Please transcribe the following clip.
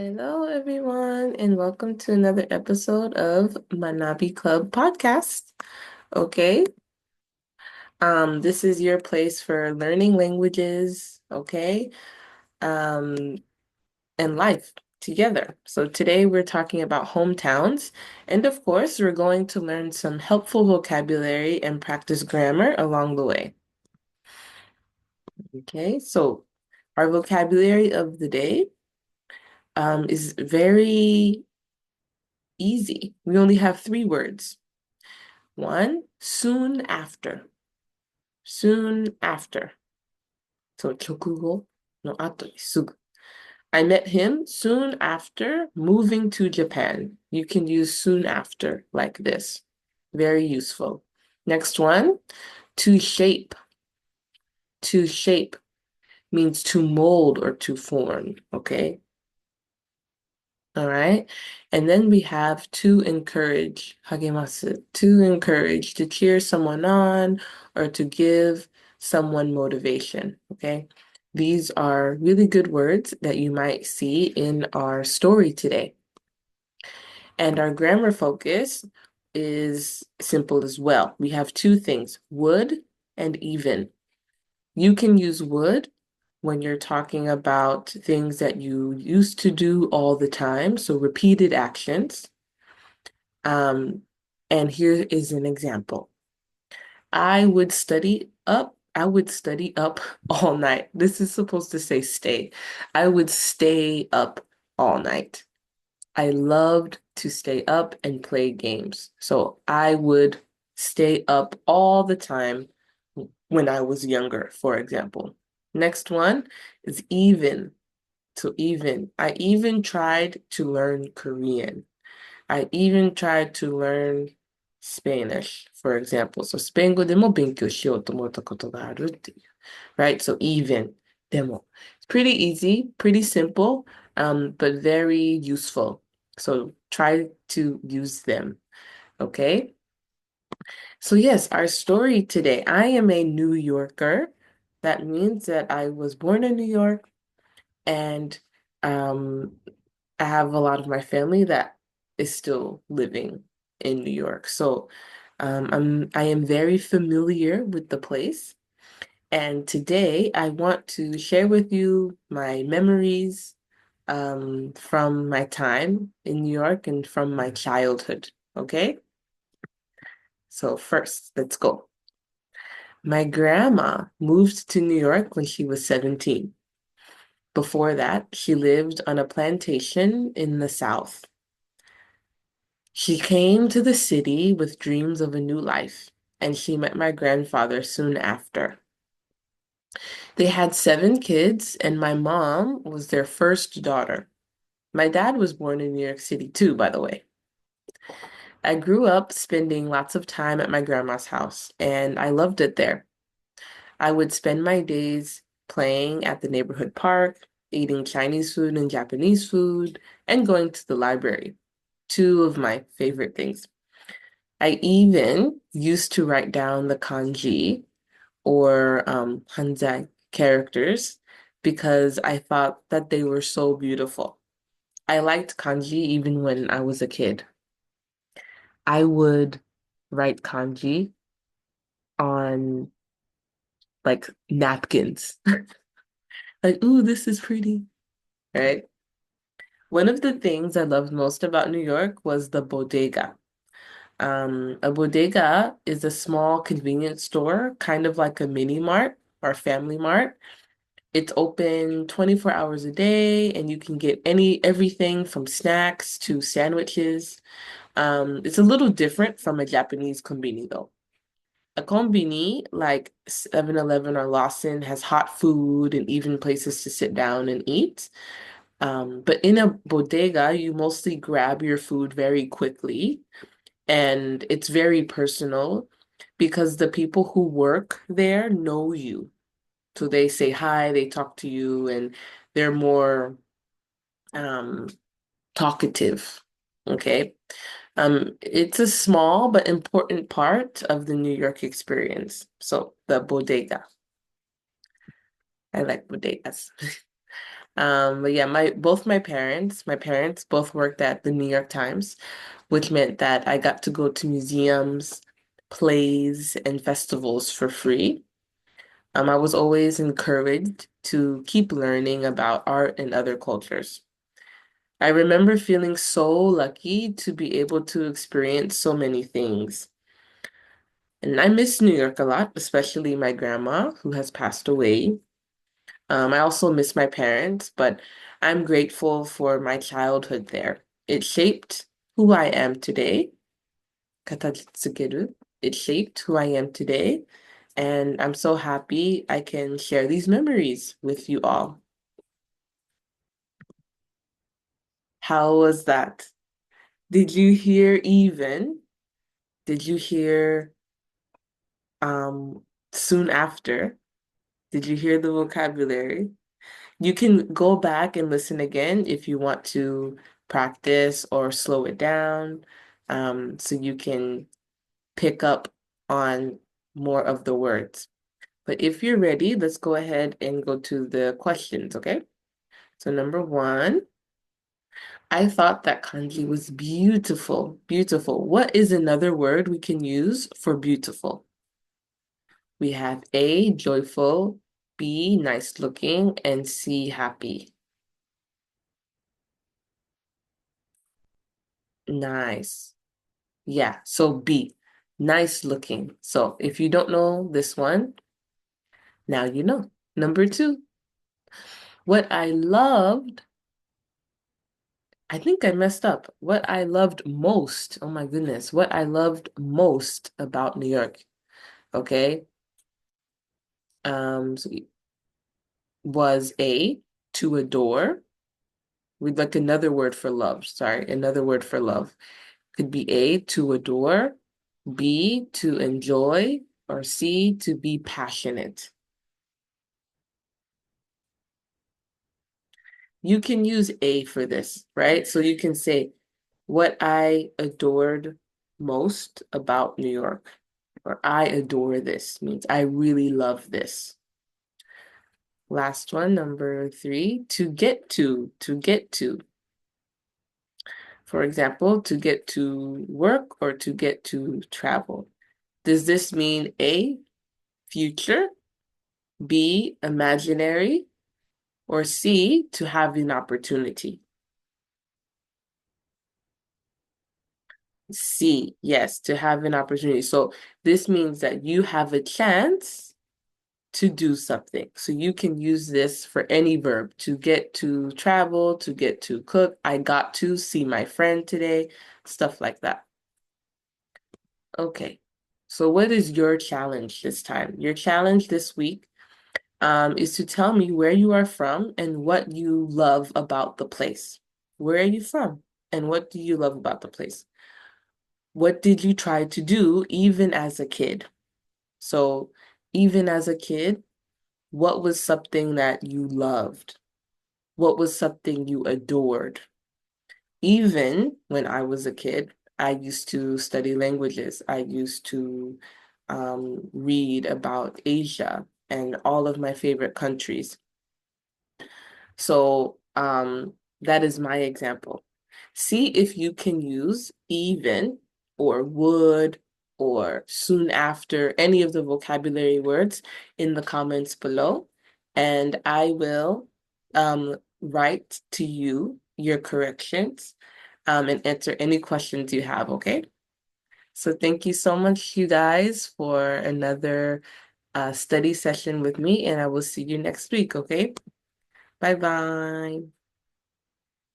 Hello, everyone, and welcome to another episode of Manabi Club podcast. Okay, this is your place for learning languages, okay, um, and life together. So today we're talking about hometowns, and of course, we're going to learn some helpful vocabulary and practice grammar along the way. Okay, so our vocabulary of the day is very easy. We only have three words. One, soon after. Soon after. So, 直後の後にすぐ. I met him soon after moving to Japan. You can use soon after like this. Very useful. Next one, to shape. To shape means to mold or to form, okay? All right. And then we have to encourage, 励ます, to encourage, to cheer someone on or to give someone motivation. Okay. These are really good words that you might see in our story today. And our grammar focus is simple as well. We have two things, would and even. You can use would when you're talking about things that you used to do all the time, so repeated actions. Um, and here is an example. I would study up all night. This is supposed to say stay. I would stay up all night. I loved to stay up and play games. So I would stay up all the time when I was younger, for example. Next one is even. So even. I even tried to learn Korean. I even tried to learn Spanish, for example. So スペイン語でも勉強しようと思ったことがあるっていう. Right? So even. でも. It's pretty easy, pretty simple, but very useful. So try to use them. Okay? So yes, our story today. I am a New Yorker. That means that I was born in New York and um, I have a lot of my family that is still living in New York. So I am very familiar with the place. And today I want to share with you my memories from my time in New York and from my childhood. Okay? So first, let's go. My grandma moved to New York when she was 17. Before that, she lived on a plantation in the South. She came to the city with dreams of a new life, and she met my grandfather soon after. They had seven kids, and my mom was their first daughter. My dad was born in New York City too, by the way. I grew up spending lots of time at my grandma's house, and I loved it there. I would spend my days playing at the neighborhood park, eating Chinese food and Japanese food, and going to the library. Two of my favorite things. I even used to write down the kanji or hanzai characters because I thought that they were so beautiful. I liked kanji even when I was a kid. I would write kanji on like napkins. Like, ooh, this is pretty, right? One of the things I loved most about New York was the bodega. A bodega is a small convenience store, kind of like a mini mart or family mart. It's open 24 hours a day, and you can get everything from snacks to sandwiches. It's a little different from a Japanese konbini though. A konbini, like 7-Eleven or Lawson, has hot food and even places to sit down and eat. But in a bodega, you mostly grab your food very quickly, and it's very personal because the people who work there know you. So they say hi, they talk to you, and they're more um, talkative. Okay. It's a small but important part of the New York experience. So the bodega. I like bodegas. But yeah, my parents both worked at the New York Times, which meant that I got to go to museums, plays, and festivals for free. I was always encouraged to keep learning about art and other cultures. I remember feeling so lucky to be able to experience so many things. And I miss New York a lot, especially my grandma, who has passed away. I also miss my parents, but I'm grateful for my childhood there. It shaped who I am today. Katatsukeru. It shaped who I am today, and I'm so happy I can share these memories with you all. How was that? Did you hear even? Did you hear um soon after? Did you hear the vocabulary? You can go back and listen again if you want to practice or slow it down, so you can pick up on more of the words. But if you're ready, let's go ahead and go to the questions, okay? So number one, I thought that kanji was beautiful. Beautiful. What is another word we can use for beautiful? We have A, joyful, B, nice looking, and C, happy. Nice. Yeah, so B, nice looking. So if you don't know this one, now you know. Number two, what I loved, I think I messed up. What I loved most, oh my goodness, what I loved most about New York, okay, so was A, to adore. We'd like another word for love, sorry, another word for love. Could be A, to adore, B, to enjoy, or C, to be passionate. You can use A for this, right? So you can say, what I adored most about New York, or I adore this means I really love this. Last one, number three, to get to get to. For example, to get to work or to get to travel. Does this mean A, future, B, imaginary, or C, to have an opportunity? C, yes, to have an opportunity. So this means that you have a chance to do something. So you can use this for any verb, to get to travel, to get to cook. I got to see my friend today, stuff like that. Okay. So what is your challenge this time? Your challenge this week is to tell me where you are from and what you love about the place. Where are you from? And what do you love about the place? What did you try to do even as a kid? So, even as a kid, what was something that you loved? What was something you adored? Even when I was a kid, I used to study languages. I used to read about Asia and all of my favorite countries. So that is my example. See if you can use even or would or soon after any of the vocabulary words in the comments below. And I will write to you your corrections and answer any questions you have, okay? So thank you so much, you guys, for another study session with me, and I will see you next week, okay? Bye bye.